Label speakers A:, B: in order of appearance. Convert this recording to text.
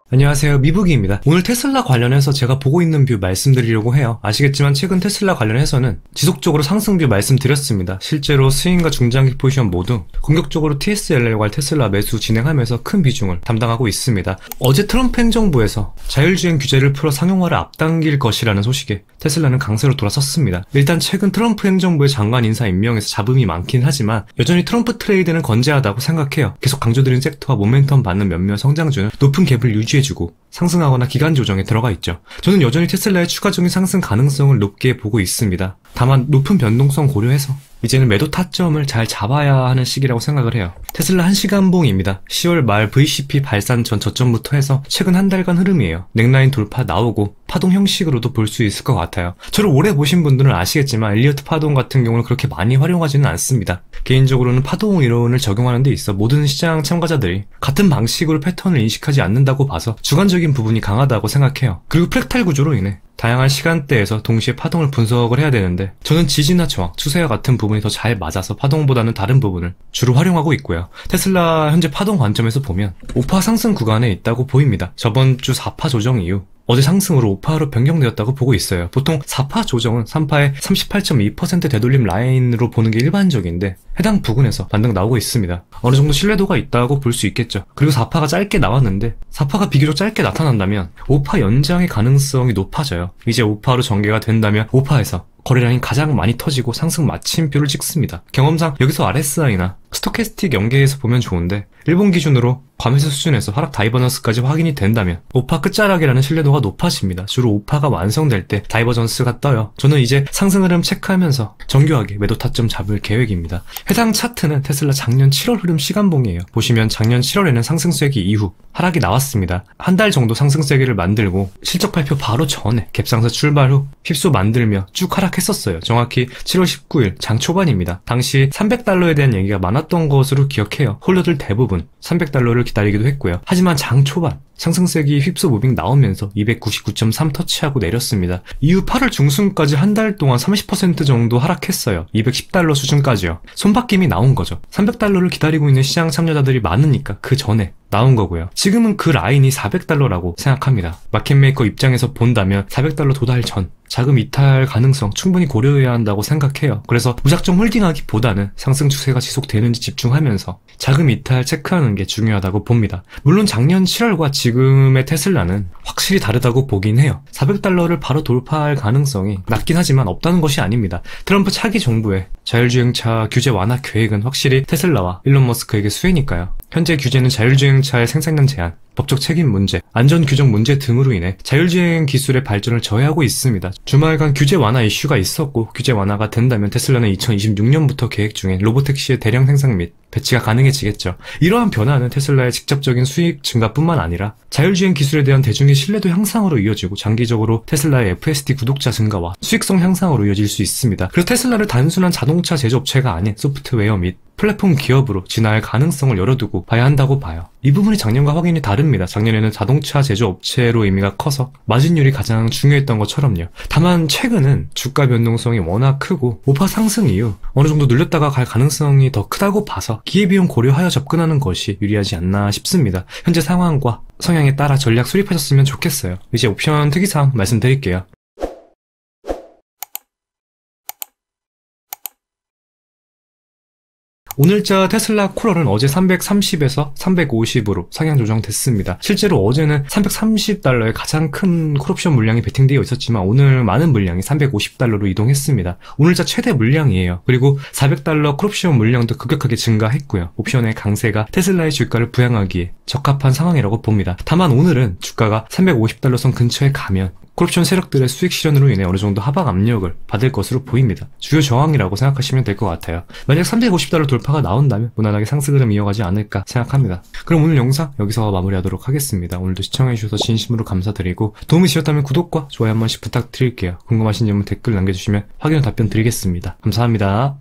A: 안녕하세요, 미북이입니다. 오늘 테슬라 관련해서 제가 보고 있는 뷰 말씀드리려고 해요. 아시겠지만 최근 테슬라 관련해서는 지속적으로 상승 뷰 말씀드렸습니다. 실제로 스윙과 중장기 포지션 모두 공격적으로 TSLR과 테슬라 매수 진행하면서 큰 비중을 담당하고 있습니다. 어제 트럼프 행정부에서 자율주행 규제를 풀어 상용화를 앞당길 것이라는 소식에 테슬라는 강세로 돌아섰습니다. 일단 최근 트럼프 행정부의 장관 인사 임명에서 잡음이 많긴 하지만 여전히 트럼프 트레이드는 건재하다고 생각해요. 계속 강조드린 섹터와 모멘텀 받는 몇몇 성장주는 높은 갭을 유지해주고 상승하거나 기간 조정에 들어가 있죠. 저는 여전히 테슬라의 추가적인 상승 가능성을 높게 보고 있습니다. 다만 높은 변동성 고려해서 이제는 매도 타점을 잘 잡아야 하는 시기라고 생각을 해요. 테슬라 1시간봉입니다. 10월 말 VCP 발산 전 저점부터 해서 최근 한 달간 흐름이에요. 넥라인 돌파 나오고 파동 형식으로도 볼 수 있을 것 같아요. 저를 오래 보신 분들은 아시겠지만 엘리어트 파동 같은 경우는 그렇게 많이 활용하지는 않습니다. 개인적으로는 파동 이론을 적용하는 데 있어 모든 시장 참가자들이 같은 방식으로 패턴을 인식하지 않는다고 봐서 주관적인 부분이 강하다고 생각해요. 그리고 프랙탈 구조로 인해 다양한 시간대에서 동시에 파동을 분석을 해야 되는데 저는 지지나 저항, 추세와 같은 부분이 더 잘 맞아서 파동보다는 다른 부분을 주로 활용하고 있고요. 테슬라 현재 파동 관점에서 보면 5파 상승 구간에 있다고 보입니다. 저번 주 4파 조정 이후 어제 상승으로 5파로 변경되었다고 보고 있어요. 보통 4파 조정은 3파의 38.2% 되돌림 라인으로 보는 게 일반적인데 해당 부근에서 반등 나오고 있습니다. 어느 정도 신뢰도가 있다고 볼 수 있겠죠. 그리고 4파가 짧게 나왔는데 4파가 비교적 짧게 나타난다면 5파 연장의 가능성이 높아져요. 이제 5파로 전개가 된다면 5파에서 거래량이 가장 많이 터지고 상승 마침표를 찍습니다. 경험상 여기서 RSI나 스토캐스틱 연계에서 보면 좋은데 일본 기준으로 과매수 수준에서 하락 다이버전스까지 확인이 된다면 5파 끝자락이라는 신뢰도가 높아집니다. 주로 5파가 완성될 때 다이버전스가 떠요. 저는 이제 상승 흐름 체크하면서 정교하게 매도 타점 잡을 계획입니다. 해당 차트는 테슬라 작년 7월 흐름 시간봉이에요. 보시면 작년 7월에는 상승 쐐기 이후 하락이 나왔습니다. 한 달 정도 상승 쐐기를 만들고 실적 발표 바로 전에 갭상승 출발 후 휩소 만들며 쭉 하락했었어요. 정확히 7월 19일 장 초반입니다. 당시 300달러에 대한 얘기가 많았던 것으로 기억해요. 홀더들 대부분 300달러를 기다리기도 했고요. 하지만 장 초반 상승세기 휩소 무빙 나오면서 299.3 터치하고 내렸습니다. 이후 8월 중순까지 한 달 동안 30% 정도 하락했어요. 210달러 수준까지요. 손바뀜이 나온 거죠. 300달러를 기다리고 있는 시장 참여자들이 많으니까 그 전에 나온 거고요. 지금은 그 라인이 400달러라고 생각합니다. 마켓메이커 입장에서 본다면 400달러 도달 전 자금 이탈 가능성 충분히 고려해야 한다고 생각해요. 그래서 무작정 홀딩하기보다는 상승 추세가 지속되는지 집중하면서 자금 이탈 체크하는 게 중요하다고 봅니다. 물론 작년 7월과 지금의 테슬라는 확실히 다르다고 보긴 해요. 400달러를 바로 돌파할 가능성이 낮긴 하지만 없다는 것이 아닙니다. 트럼프 차기 정부의 자율주행차 규제 완화 계획은 확실히 테슬라와 일론 머스크에게 수혜니까요. 현재 규제는 자율주행차의 생산량 제한, 법적 책임 문제, 안전 규정 문제 등으로 인해 자율주행 기술의 발전을 저해하고 있습니다. 주말간 규제 완화 이슈가 있었고 규제 완화가 된다면 테슬라는 2026년부터 계획 중인 로보택시의 대량 생산 및 배치가 가능해지겠죠. 이러한 변화는 테슬라의 직접적인 수익 증가뿐만 아니라 자율주행 기술에 대한 대중의 신뢰도 향상으로 이어지고 장기적으로 테슬라의 FSD 구독자 증가와 수익성 향상으로 이어질 수 있습니다. 그래서 테슬라를 단순한 자동차 제조업체가 아닌 소프트웨어 및 플랫폼 기업으로 진화할 가능성을 열어두고 봐야 한다고 봐요. 이 부분이 작년과 확연히 다릅니다. 작년에는 자동차 제조업체로 의미가 커서 마진율이 가장 중요했던 것처럼요. 다만 최근은 주가 변동성이 워낙 크고 5파 상승 이후 어느 정도 늘렸다가 갈 가능성이 더 크다고 봐서 기회비용 고려하여 접근하는 것이 유리하지 않나 싶습니다. 현재 상황과 성향에 따라 전략 수립하셨으면 좋겠어요. 이제 옵션 특이사항 말씀드릴게요. 오늘자 테슬라 콜얼은 어제 330에서 350으로 상향 조정됐습니다. 실제로 어제는 330달러의 가장 큰 콜옵션 물량이 베팅되어 있었지만 오늘 많은 물량이 350달러로 이동했습니다. 오늘자 최대 물량이에요. 그리고 400달러 콜옵션 물량도 급격하게 증가했고요. 옵션의 강세가 테슬라의 주가를 부양하기에 적합한 상황이라고 봅니다. 다만 오늘은 주가가 350달러 선 근처에 가면 콜옵션 세력들의 수익 실현으로 인해 어느 정도 하방 압력을 받을 것으로 보입니다. 주요 저항이라고 생각하시면 될 것 같아요. 만약 350달러 돌파가 나온다면 무난하게 상승 흐름 이어가지 않을까 생각합니다. 그럼 오늘 영상 여기서 마무리하도록 하겠습니다. 오늘도 시청해주셔서 진심으로 감사드리고 도움이 되셨다면 구독과 좋아요 한 번씩 부탁드릴게요. 궁금하신 점은 댓글 남겨주시면 확인 후 답변 드리겠습니다. 감사합니다.